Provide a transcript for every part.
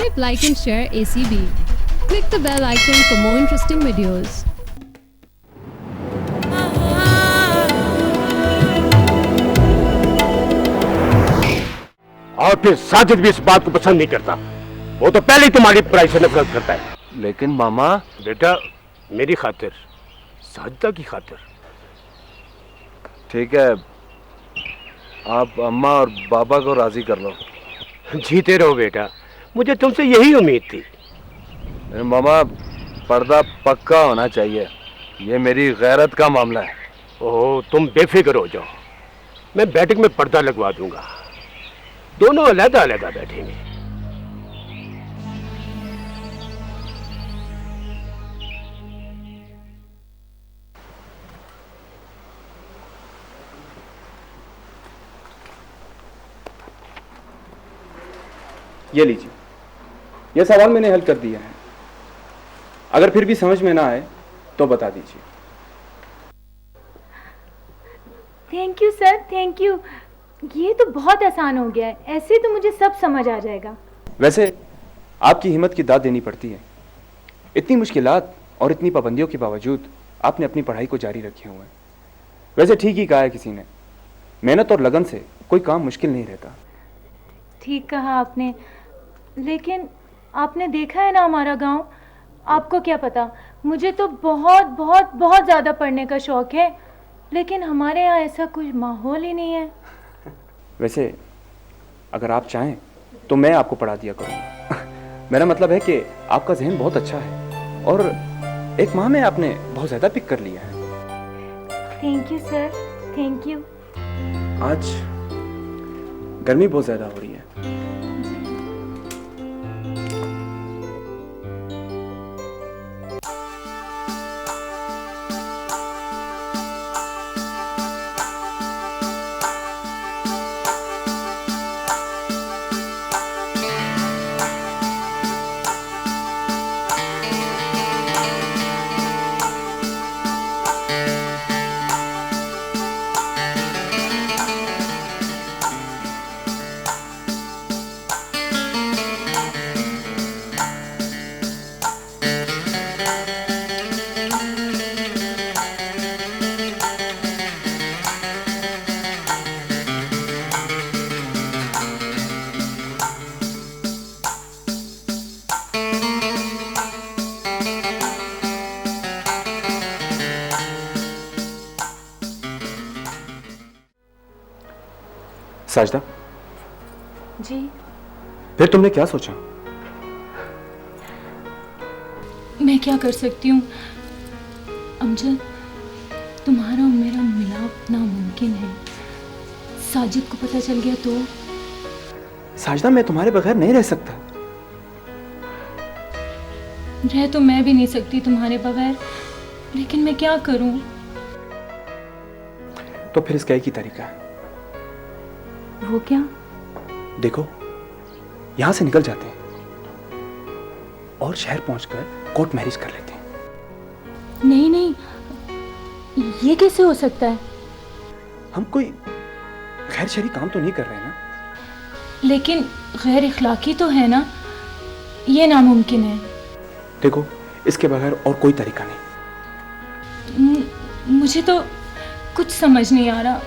Subscribe, like and share ACB. Click the bell icon for more interesting videos. और फिर साजिद भी इस बात को पसंद नहीं करता। वो तो पहले ही तुम्हारी पढ़ाई से नफरत करता है। लेकिन मामा, बेटा मेरी खातिर, साजिदा की खातिर। ठीक है, आप अम्मा और बाबा को राजी कर लो। जीते रहो बेटा, मुझे तुमसे यही उम्मीद थी। मामा, पर्दा पक्का होना चाहिए, ये मेरी गैरत का मामला है। ओह, तुम बेफिक्र हो जाओ, मैं बैठक में पर्दा लगवा दूंगा, दोनों अलग अलग बैठेंगे। ये लीजिए, यह सवाल मैंने हल कर दिया है। अगर फिर भी समझ में ना आए तो बता दीजिए। Thank you sir, thank you. ये तो बहुत आसान हो गया है, ऐसे तो मुझे सब समझ आ जाएगा। वैसे आपकी हिम्मत की दाद देनी पड़ती है। इतनी मुश्किलात और इतनी पाबंदियों के बावजूद आपने अपनी पढ़ाई को जारी रखे हुए हैं। वैसे ठीक ही कहा है किसी ने, मेहनत और लगन से कोई काम मुश्किल नहीं रहता। ठीक कहा आपने, लेकिन आपने देखा है ना हमारा गांव। आपको क्या पता, मुझे तो बहुत बहुत बहुत ज़्यादा पढ़ने का शौक़ है, लेकिन हमारे यहाँ ऐसा कुछ माहौल ही नहीं है। वैसे अगर आप चाहें तो मैं आपको पढ़ा दिया करूँगा। मेरा मतलब है कि आपका जहन बहुत अच्छा है और एक माह में आपने बहुत ज़्यादा पिक कर लिया है। Thank you sir, thank you. आज गर्मी बहुत ज़्यादा हो रही है। साजदा जी, फिर तुमने क्या सोचा? मैं क्या कर सकती हूँ अमजद, तुम्हारा और मेरा मिलाप नामुमकिन है। साजिद को पता चल गया तो? साजदा, मैं तुम्हारे बगैर नहीं रह सकता। रह तो मैं भी नहीं सकती तुम्हारे बगैर, लेकिन मैं क्या करूँ? तो फिर इसका एक ही तरीका है। वो क्या? देखो, यहां से निकल जाते हैं और शहर पहुंचकर कोर्ट मैरिज कर लेते हैं। नहीं नहीं, ये कैसे हो सकता है? हम कोई गैर शरई काम तो नहीं कर रहे ना? लेकिन गैर इखलाकी तो है ना, ये नामुमकिन है। देखो, इसके बगैर और कोई तरीका नहीं। मुझे तो कुछ समझ नहीं आ रहा,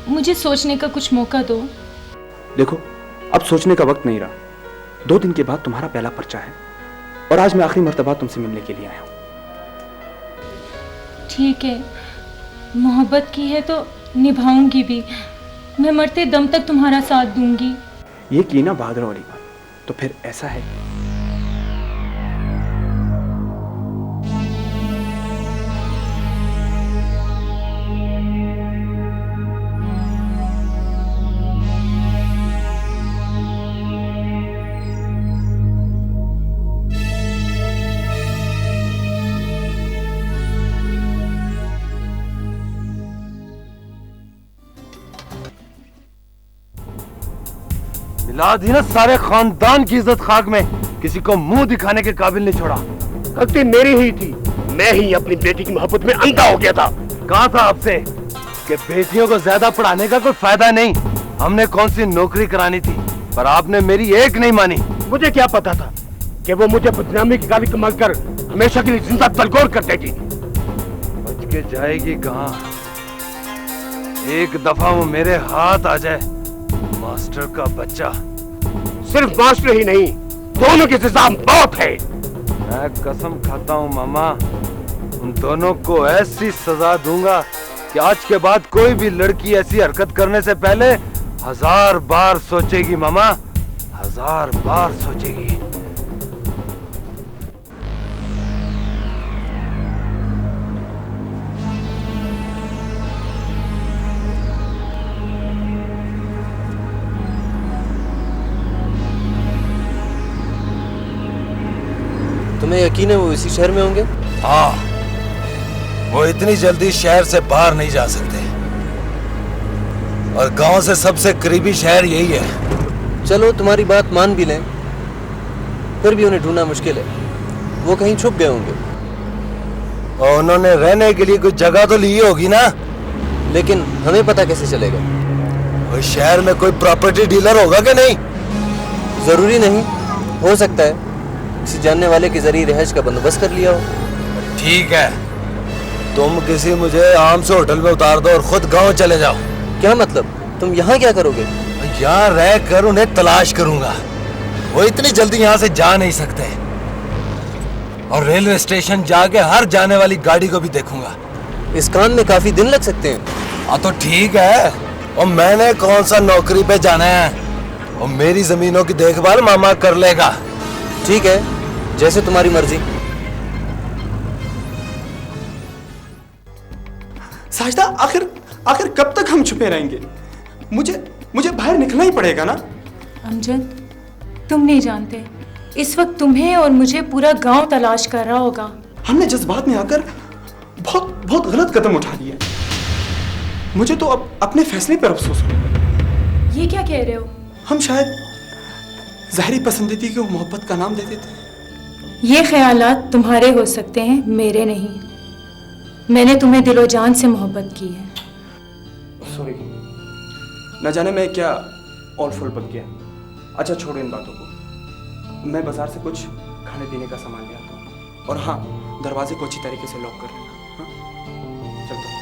मुझे सोचने का कुछ मौका दो। देखो, अब सोचने का वक्त नहीं रहा। 2 दिन के बाद तुम्हारा पहला पर्चा है और आज मैं आखिरी मर्तबा तुमसे मिलने के लिए आया हूँ। ठीक है, मोहब्बत की है तो निभाऊंगी भी। मैं मरते दम तक तुम्हारा साथ दूंगी। ये की ना बहादुर वाली बात, तो फिर ऐसा है। मिला दी ना सारे खानदान की इज्जत खाक में, किसी को मुंह दिखाने के काबिल नहीं छोड़ा। गलती मेरी ही थी, मैं ही अपनी बेटी की मोहब्बत में अंधा हो गया था। कहा था आपसे कि बेटियों को ज्यादा पढ़ाने का कोई फायदा नहीं। हमने कौन सी नौकरी करानी थी, पर आपने मेरी एक नहीं मानी। मुझे क्या पता था कि वो मुझे बदनामी की गाली कमाल कर हमेशा के लिए जिंदा तलगोर कर देगी। बच के जाएगी कहाँ? एक दफा वो मेरे हाथ आ जाए, मास्टर का बच्चा। सिर्फ मास्टर ही नहीं, दोनों की सजा मौत है। मैं कसम खाता हूँ मामा, उन दोनों को ऐसी सजा दूंगा कि आज के बाद कोई भी लड़की ऐसी हरकत करने से पहले 1000 बार सोचेगी मामा, 1000 बार सोचेगी। तुम्हें यकीन है वो इसी शहर में होंगे? हाँ, वो इतनी जल्दी शहर से बाहर नहीं जा सकते और गांव से सबसे करीबी शहर यही है। चलो तुम्हारी बात मान भी लें, फिर भी उन्हें ढूंढना मुश्किल है। वो कहीं छुप गए होंगे। और उन्होंने रहने के लिए कुछ जगह तो ली होगी ना? लेकिन हमें पता कैसे चलेगा? वो शहर में कोई प्रॉपर्टी डीलर होगा कि नहीं? जरूरी नहीं, हो सकता है किसी जानने वाले के जरिए रिहाइश का बंदोबस्त कर लिया हो। ठीक है, तुम किसी मुझे आम से होटल में उतार दो और खुद गांव चले जाओ। क्या मतलब? तुम यहाँ क्या करोगे? यहाँ रह कर उन्हें तलाश करूंगा। वो इतनी जल्दी यहाँ से जा नहीं सकते। और रेलवे स्टेशन जाके हर जाने वाली गाड़ी को भी देखूंगा। इस काम में काफी दिन लग सकते हैं। हाँ तो ठीक है, और मैंने कौन सा नौकरी पे जाना है, और मेरी जमीनों की देखभाल मामा कर लेगा। ठीक है, जैसे तुम्हारी मर्जी। साजदा, आखिर कब तक हम छुपे रहेंगे? मुझे बाहर निकलना ही पड़ेगा ना। अमजद, तुम नहीं जानते, इस वक्त तुम्हें और मुझे पूरा गांव तलाश कर रहा होगा। हमने जज्बात में आकर बहुत गलत कदम उठा लिया। मुझे तो अब अपने फैसले पर अफसोस हो। ये क्या कह रहे हो? हम शायद ज़ाहिरी पसंदीदा को मोहब्बत का नाम दे देते। ये ख्यालात तुम्हारे हो सकते हैं, मेरे नहीं। मैंने तुम्हें दिलो जान से मोहब्बत की है। सॉरी, न जाने मैं क्या ऑल फुल पक गया। अच्छा छोड़ो इन बातों को, मैं बाजार से कुछ खाने पीने का सामान ले आता हूँ। और हाँ, दरवाजे को अच्छी तरीके से लॉक कर लेना। हाँ, चलता हूँ।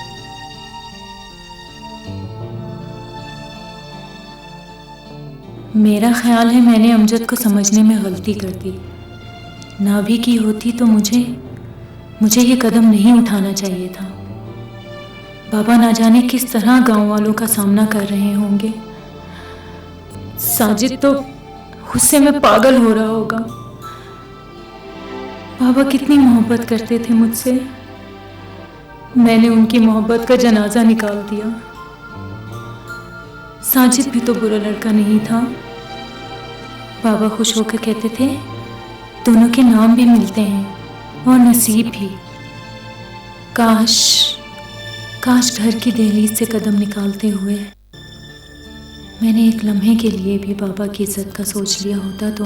मेरा ख्याल है मैंने अमजद को समझने में गलती कर दी। ना भी की होती तो मुझे ये कदम नहीं उठाना चाहिए था। बाबा ना जाने किस तरह गांव वालों का सामना कर रहे होंगे। साजिद तो गुस्से में पागल हो रहा होगा। बाबा कितनी मोहब्बत करते थे मुझसे, मैंने उनकी मोहब्बत का जनाजा निकाल दिया। साजिद भी तो बुरा लड़का नहीं था। बाबा खुश होकर कहते थे दोनों के नाम भी मिलते हैं और नसीब भी। काश घर की दहलीज से कदम निकालते हुए मैंने एक लम्हे के लिए भी बाबा की इज्जत का सोच लिया होता तो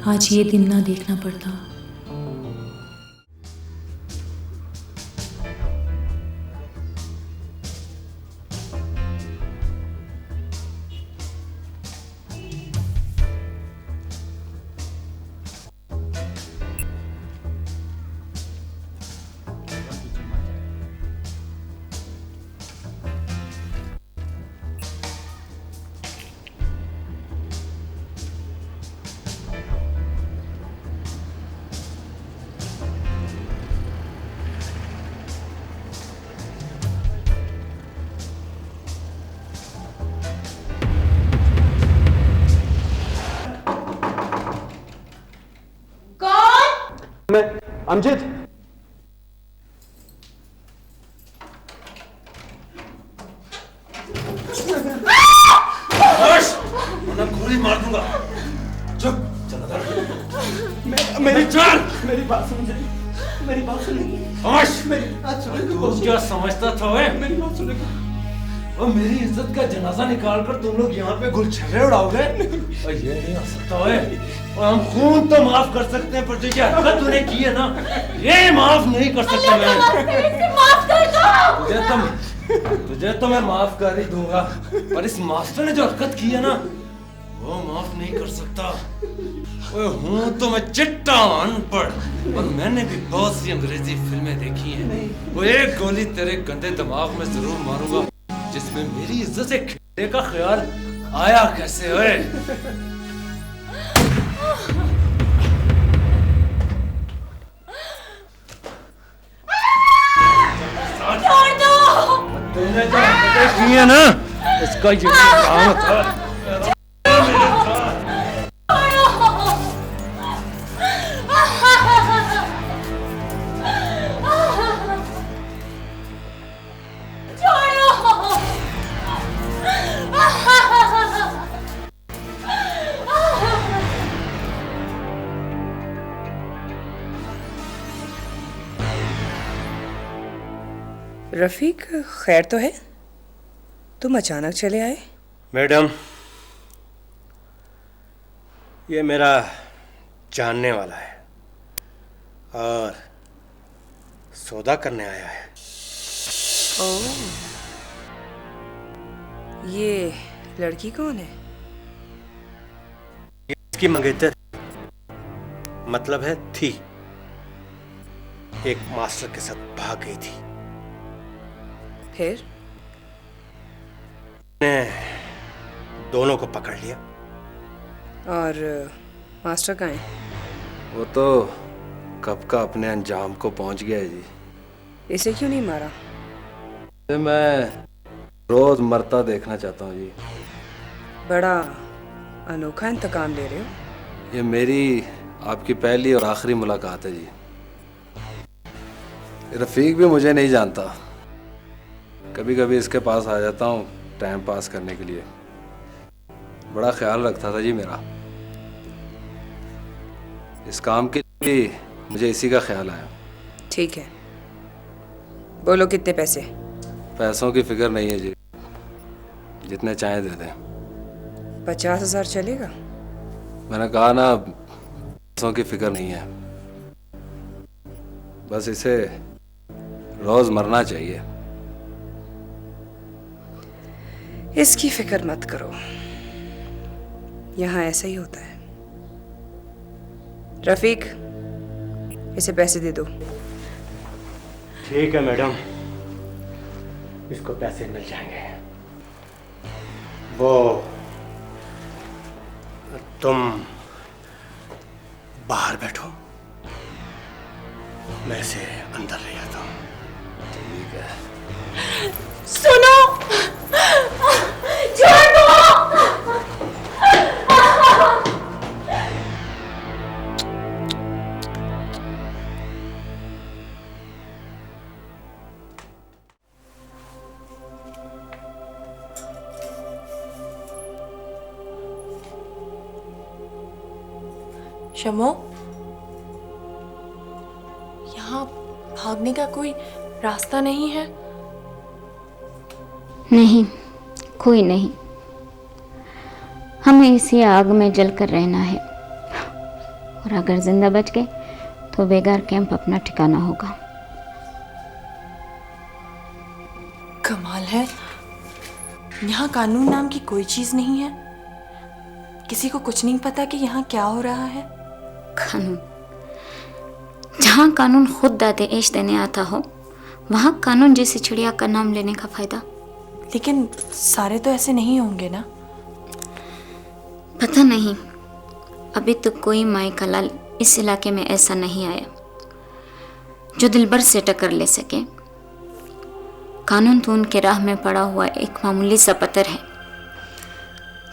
आज ये दिन ना देखना पड़ता। अमजद, गोली मार दूंगा। चुप, चला मेरी बात सुनिए। मेरी बात सुनिए। क्या समझता था वे? मेरी बात सुनिए। और मेरी इज्जत का जनाजा निकाल कर तुम लोग यहाँ पे गुलछर्रे उड़ाओगे? और ये नहीं हो सकता है। और हम खून तो माफ कर सकते हैं, पर जो ये हरकत तूने की है ना, ये माफ नहीं कर सकते। मैं माफ कर दो। तुझे तो मैं माफ कर ही दूंगा, पर इस मास्टर ने जो हरकत की है ना, वो माफ नहीं कर सकता। ओए हूँ तो मैं चिट्टा अनपढ़, और मैंने भी बहुत सी अंग्रेजी फिल्में देखी हैं। वो एक गोली तेरे गंदे दिमाग में जरूर मारूंगा, जिसमें मेरी इज्जत से खेलने का ख्याल आया कैसे? ओए तूने जो हरकतें की है ना, इसका यही काम था। रफीक, खैर तो है? तुम अचानक चले आए? मैडम, ये मेरा जानने वाला है और सौदा करने आया है। ओह, ये लड़की कौन है? इसकी मंगेतर, मतलब है थी, एक मास्टर के साथ भाग गई थी। फिर? ने दोनों को पकड़ लिया। और मास्टर कहाँ है? वो तो कब का अपने अंजाम को पहुंच गया है जी। इसे क्यों नहीं मारा? मैं रोज मरता देखना चाहता हूँ जी। बड़ा अनोखा इंतकाम ले रहे हो। ये मेरी आपकी पहली और आखिरी मुलाकात है जी। रफीक भी मुझे नहीं जानता, कभी कभी इसके पास आ जाता हूँ टाइम पास करने के लिए। बड़ा ख्याल रखता था जी मेरा। इस काम के लिए मुझे इसी का ख्याल आया। ठीक है, बोलो कितने पैसे? पैसों की फिक्र नहीं है जी, जितने चाहे दे दें। 50,000 चलेगा? मैंने कहा ना, पैसों की फिक्र नहीं है, बस इसे रोज मरना चाहिए। इसकी फिक्र मत करो, यहाँ ऐसा ही होता है। रफीक, इसे पैसे दे दो। ठीक है मैडम, इसको पैसे मिल जाएंगे। वो तुम बाहर बैठो, मैं इसे अंदर ले आता हूँ। ठीक है। सुनो, छोड़ो। शमो, यहाँ भागने का कोई रास्ता नहीं है? नहीं, कोई नहीं। हमें इसी आग में जलकर रहना है, और अगर जिंदा बच गए तो बेगार कैंप अपना ठिकाना होगा। कमाल है, यहाँ कानून नाम की कोई चीज नहीं है। किसी को कुछ नहीं पता कि यहाँ क्या हो रहा है। कानून? जहाँ कानून खुद दादे ऐश देने आता हो, वहाँ कानून जैसी चिड़िया का नाम लेने का फायदा? लेकिन सारे तो ऐसे नहीं होंगे ना। पता नहीं, अभी तो कोई माई का लाल इस इलाके में ऐसा नहीं आया जो दिलबर से टक्कर ले सके। कानून तो उनके राह में पड़ा हुआ एक मामूली सा पत्थर है,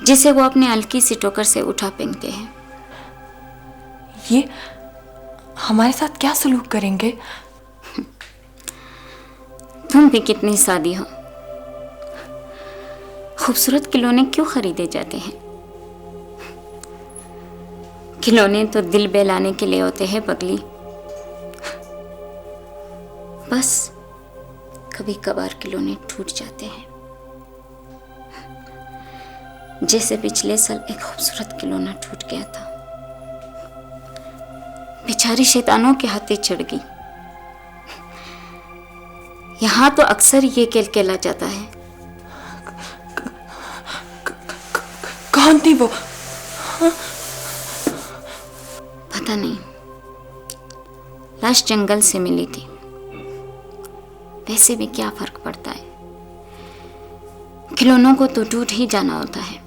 जिसे वो अपने हल्की सी टोकर से उठा फेंकते हैं। ये हमारे साथ क्या सलूक करेंगे? तुम भी कितनी सादी हो। खूबसूरत खिलौने क्यों खरीदे जाते हैं? खिलौने तो दिल बहलाने के लिए होते हैं पगली। बस कभी कभार खिलौने टूट जाते हैं, जैसे पिछले साल एक खूबसूरत खिलौना टूट गया था। बेचारी शैतानों के हाथे चढ़ गई। यहाँ तो अक्सर ये केला जाता है। कौन थी वो? पता नहीं, लाश जंगल से मिली थी। वैसे भी क्या फर्क पड़ता है, खिलौनों को तो टूट ही जाना होता है।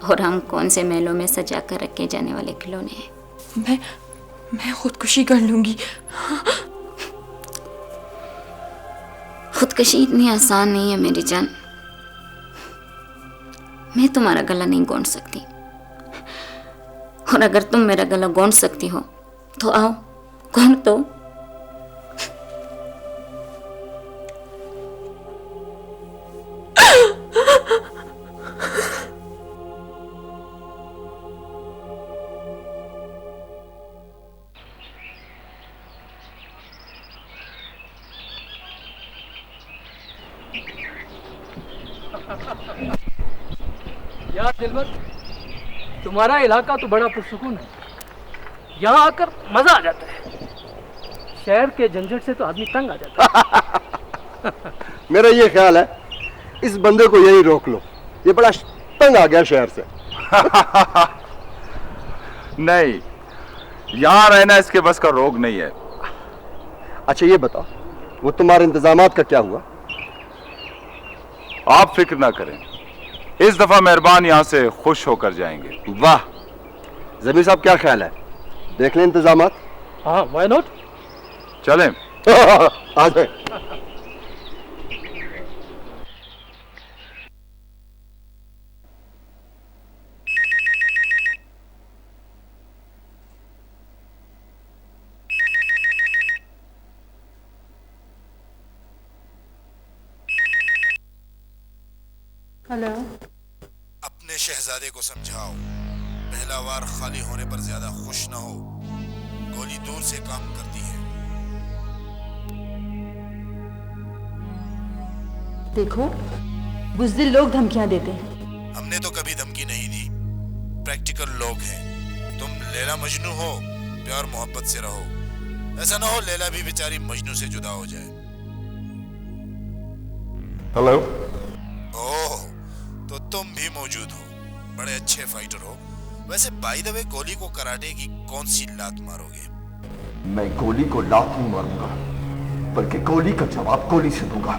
और हम कौन से महलों में सजा कर रखे जाने वाले खिलौने हैं। मैं खुदकुशी कर लूंगी। खुदकुशी इतनी आसान नहीं है मेरी जान। मैं तुम्हारा गला नहीं गोंद सकती, और अगर तुम मेरा गला गोंद सकती हो तो आओ गोंद दो। यार दिलबर, तुम्हारा इलाका तो बड़ा पुरसुकून है। यहाँ आकर मजा आ जाता है। शहर के झंझट से तो आदमी तंग आ जाता है। मेरा ये ख्याल है इस बंदे को यही रोक लो, ये बड़ा तंग आ गया शहर से। नहीं, यहाँ रहना इसके बस का रोग नहीं है। अच्छा ये बताओ, वो तुम्हारे इंतजामात का क्या हुआ? आप फिक्र ना करें, इस दफा मेहरबान यहाँ से खुश होकर जाएंगे। वाह, जमीर साहब क्या ख्याल है, देख लें इंतजामात? हाँ, व्हाई नॉट? चलें। आ जाए। हेलो। अपने शहजादे को समझाओ, पहला वार खाली होने पर ज्यादा खुश ना हो। गोली दूर से काम करती है। देखो, बुज़दिल लोग धमकियां देते हैं। हमने तो कभी धमकी नहीं दी, प्रैक्टिकल लोग हैं। तुम लैला मजनू हो, प्यार मोहब्बत से रहो। ऐसा ना हो लैला भी बेचारी मजनू से जुदा हो जाए। हेलो। ओह, तो तुम भी मौजूद हो। बड़े अच्छे फाइटर हो। वैसे बाय द वे, गोली को कराटे की कौन सी लात मारोगे? मैं गोली को लात नहीं मारूंगा, बल्कि गोली का जवाब गोली से दूंगा।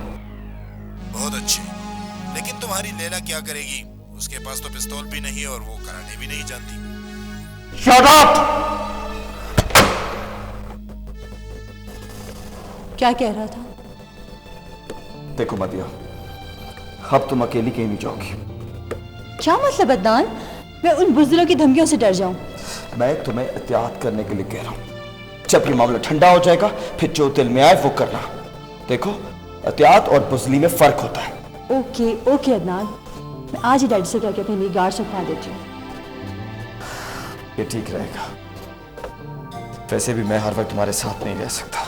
बहुत अच्छे, लेकिन तुम्हारी लैला क्या करेगी? उसके पास तो पिस्तौल भी नहीं और वो कराटे भी नहीं जानती। Shut up! क्या कह रहा था? देखो मदिया, अब तुम अकेली कहीं नहीं जाओगी। क्या मतलब अदनान? मैं उन बुज़दिलों की धमकियों से डर जाऊं? मैं तुम्हें एहतियात करने के लिए कह रहा हूं। जब ये मामला ठंडा हो जाएगा, फिर जो दिल में आए वो करना। देखो, एहतियात और बुज़दिली में फर्क होता है। ओके ओके अदनान, मैं आज ही डैडी से कह के अपनी निगाह से उठा देती हूँ। ये ठीक रहेगा। वैसे भी मैं हर वक्त तुम्हारे साथ नहीं रह सकता।